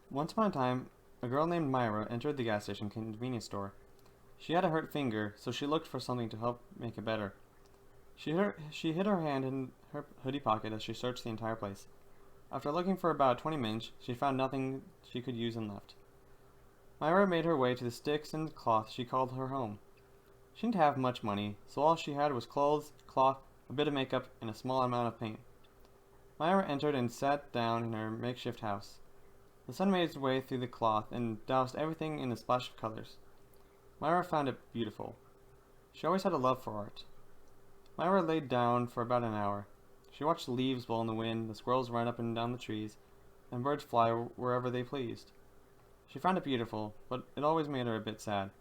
Once upon a time, a girl named Myra entered the gas station convenience store. She had a hurt finger, so she looked for something to help make it better. She hid her hand in her hoodie pocket as she searched the entire place. After looking for about 20 minutes, she found nothing she could use and left. Myra made her way to the sticks and cloth she called her home. She didn't have much money, so all she had was clothes, cloth, a bit of makeup, and a small amount of paint. Myra entered and sat down in her makeshift house. The sun made its way through the cloth and doused everything in a splash of colors. Myra found it beautiful. She always had a love for art. Myra laid down for about an hour. She watched the leaves blow in the wind, the squirrels run up and down the trees, and birds fly wherever they pleased. She found it beautiful, but it always made her a bit sad.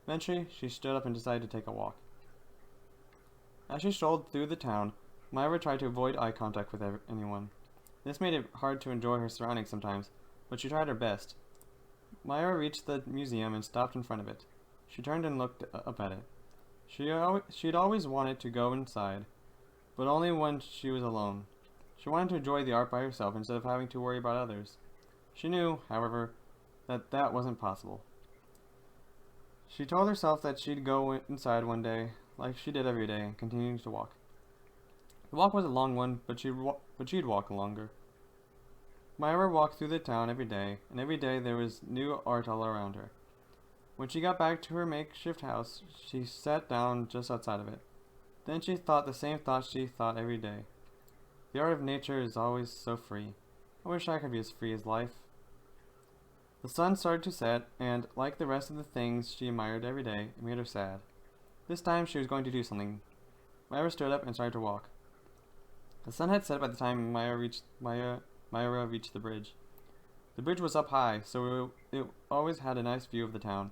Eventually, she stood up and decided to take a walk. As she strolled through the town, Myra tried to avoid eye contact with anyone. This made it hard to enjoy her surroundings sometimes, but she tried her best. Myra reached the museum and stopped in front of it. She turned and looked up at it. She'd always wanted to go inside, but only when she was alone. She wanted to enjoy the art by herself instead of having to worry about others. She knew, however, that wasn't possible. She told herself that she'd go inside one day, like she did every day, and continued to walk. The walk was a long one, but she'd walk longer. Myra walked through the town every day, and every day there was new art all around her. When she got back to her makeshift house, she sat down just outside of it. Then she thought the same thoughts she thought every day. The art of nature is always so free. I wish I could be as free as life. The sun started to set, and, like the rest of the things she admired every day, it made her sad. This time she was going to do something. Myra stood up and started to walk. The sun had set by the time Myra reached the bridge. The bridge was up high, so it always had a nice view of the town.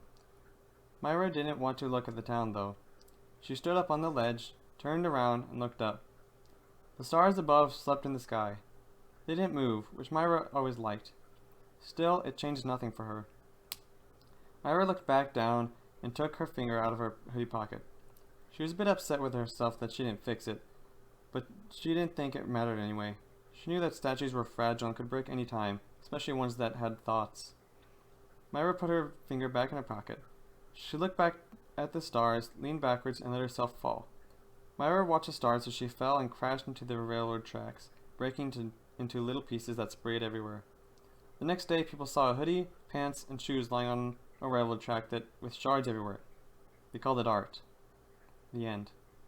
Myra didn't want to look at the town, though. She stood up on the ledge, turned around, and looked up. The stars above slept in the sky. They didn't move, which Myra always liked. Still, it changed nothing for her. Myra looked back down and took her finger out of her hoodie pocket. She was a bit upset with herself that she didn't fix it, but she didn't think it mattered anyway. She knew that statues were fragile and could break any time, especially ones that had thoughts. Myra put her finger back in her pocket. She looked back at the stars, leaned backwards, and let herself fall. Myra watched the stars as she fell and crashed into the railroad tracks, breaking into little pieces that sprayed everywhere. The next day, people saw a hoodie, pants, and shoes lying on a railroad track with shards everywhere. They called it art. The end.